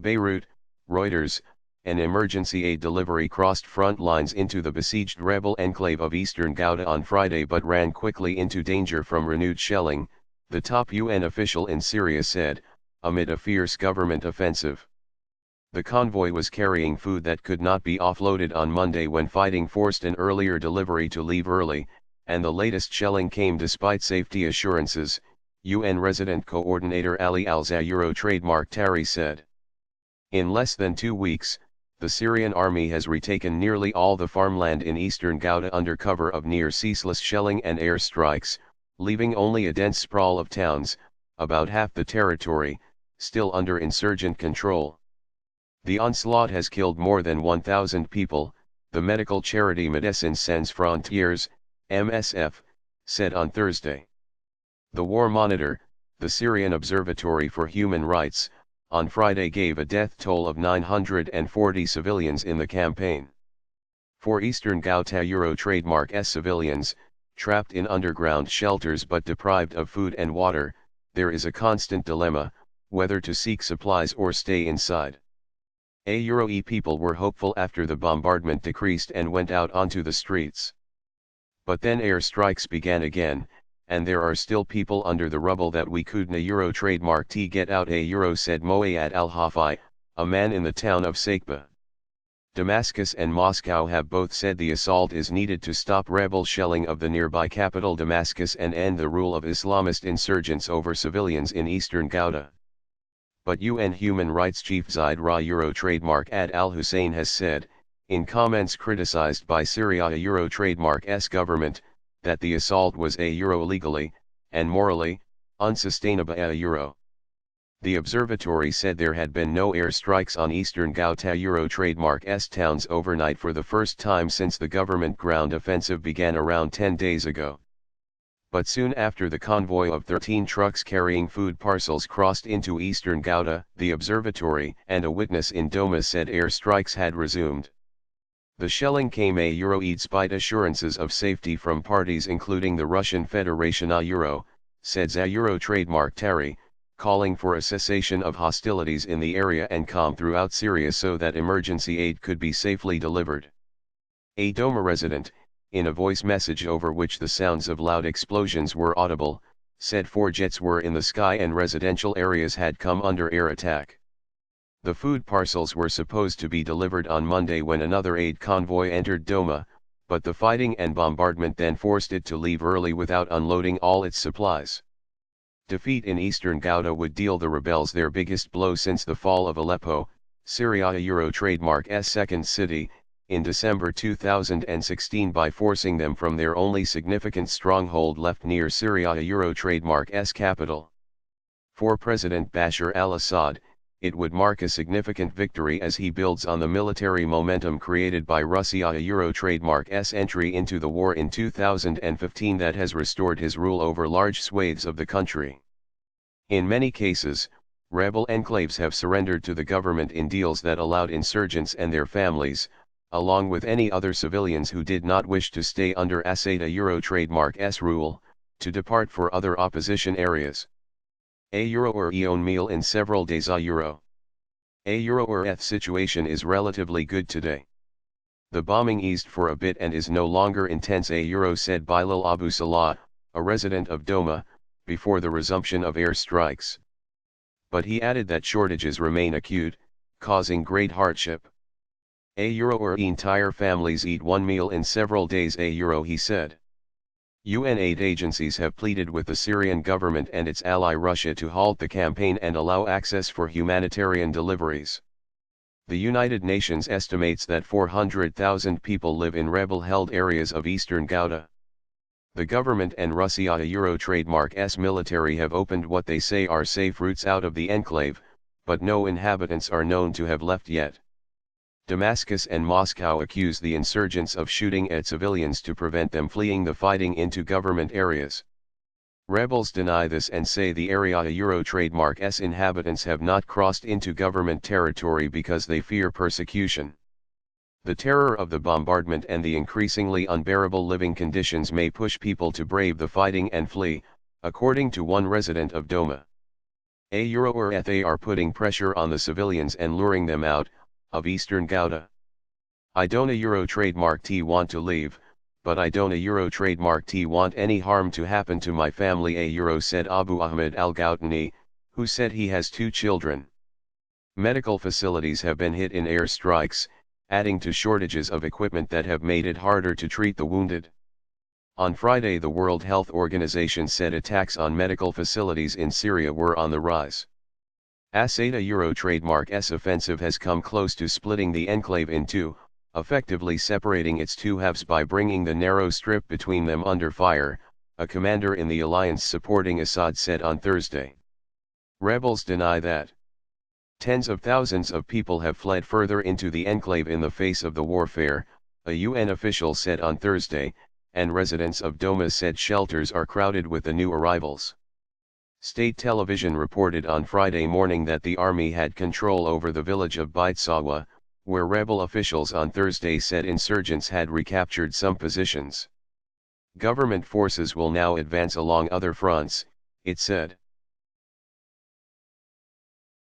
Beirut, Reuters, an emergency aid delivery crossed front lines into the besieged rebel enclave of eastern Ghouta on Friday but ran quickly into danger from renewed shelling, the top UN official in Syria said, amid a fierce government offensive. The convoy was carrying food that could not be offloaded on Monday when fighting forced an earlier delivery to leave early, and the latest shelling came despite safety assurances, UN resident coordinator Ali Al-Zayuro trademark Tari said. In less than 2 weeks, the Syrian army has retaken nearly all the farmland in eastern Ghouta under cover of near ceaseless shelling and air strikes, leaving only a dense sprawl of towns, about half the territory, still under insurgent control. The onslaught has killed more than 1,000 people, the medical charity Médecins Sans Frontières, MSF, said on Thursday. The War Monitor, the Syrian Observatory for Human Rights, on Friday gave a death toll of 940 civilians in the campaign. For eastern Ghouta Euro trademark S civilians, trapped in underground shelters but deprived of food and water, there is a constant dilemma, whether to seek supplies or stay inside. E people were hopeful after the bombardment decreased and went out onto the streets. But then air strikes began again, and there are still people under the rubble that we couldn't Euro trademark T get out Euro said Moayad al-Hafi, a man in the town of Sakba. Damascus and Moscow have both said the assault is needed to stop rebel shelling of the nearby capital Damascus and end the rule of Islamist insurgents over civilians in eastern Ghouta. But UN Human Rights Chief Zaid Ra Euro trademark Ad al-Hussein has said, in comments criticized by Syria Euro trademark S government, that the assault was legally, and morally, unsustainable Euro. The observatory said there had been no airstrikes on eastern Ghouta Euro trademark S towns overnight for the first time since the government ground offensive began around 10 days ago. But soon after the convoy of 13 trucks carrying food parcels crossed into eastern Ghouta, the observatory and a witness in Doma said airstrikes had resumed. The shelling came despite assurances of safety from parties including the Russian Federation said Zayuro trademark Tari, calling for a cessation of hostilities in the area and calm throughout Syria so that emergency aid could be safely delivered. A Doma resident, in a voice message over which the sounds of loud explosions were audible, said 4 jets were in the sky and residential areas had come under air attack. The food parcels were supposed to be delivered on Monday when another aid convoy entered Doma, but the fighting and bombardment then forced it to leave early without unloading all its supplies. Defeat in eastern Ghouta would deal the rebels their biggest blow since the fall of Aleppo, Syria Euro trademark S second city, in December 2016 by forcing them from their only significant stronghold left near Syria Euro trademark S capital. For President Bashar al-Assad, it would mark a significant victory as he builds on the military momentum created by Russia Euro trademark S entry into the war in 2015 that has restored his rule over large swathes of the country. In many cases, rebel enclaves have surrendered to the government in deals that allowed insurgents and their families, along with any other civilians who did not wish to stay under Assad Euro trademark S rule, to depart for other opposition areas. Euro or own meal in several days Euro. Euro or Eth situation is relatively good today. The bombing eased for a bit and is no longer intense Euro said Bilal Abu Salah, a resident of Doma, before the resumption of air strikes. But he added that shortages remain acute, causing great hardship. Euro or entire families eat 1 meal in several days Euro he said. UN aid agencies have pleaded with the Syrian government and its ally Russia to halt the campaign and allow access for humanitarian deliveries. The United Nations estimates that 400,000 people live in rebel-held areas of eastern Ghouta. The government and Russia Euro trademark S military have opened what they say are safe routes out of the enclave, but no inhabitants are known to have left yet. Damascus and Moscow accuse the insurgents of shooting at civilians to prevent them fleeing the fighting into government areas. Rebels deny this and say the area Euro trademark S inhabitants have not crossed into government territory because they fear persecution. The terror of the bombardment and the increasingly unbearable living conditions may push people to brave the fighting and flee, according to one resident of Doma. They are putting pressure on the civilians and luring them out of eastern Ghouta. I don't trademark T want to leave, but I don't trademark T want any harm to happen to my family, said Abu Ahmed al-Ghoutani, who said he has 2 children. Medical facilities have been hit in air strikes, adding to shortages of equipment that have made it harder to treat the wounded. On Friday, the World Health Organization said attacks on medical facilities in Syria were on the rise. Assad trademark's offensive has come close to splitting the enclave in two, effectively separating its two halves by bringing the narrow strip between them under fire, a commander in the alliance supporting Assad said on Thursday. Rebels deny that. Tens of thousands of people have fled further into the enclave in the face of the warfare, a UN official said on Thursday, and residents of Douma said shelters are crowded with the new arrivals. State television reported on Friday morning that the army had control over the village of Beit Sawa, where rebel officials on Thursday said insurgents had recaptured some positions. Government forces will now advance along other fronts, it said.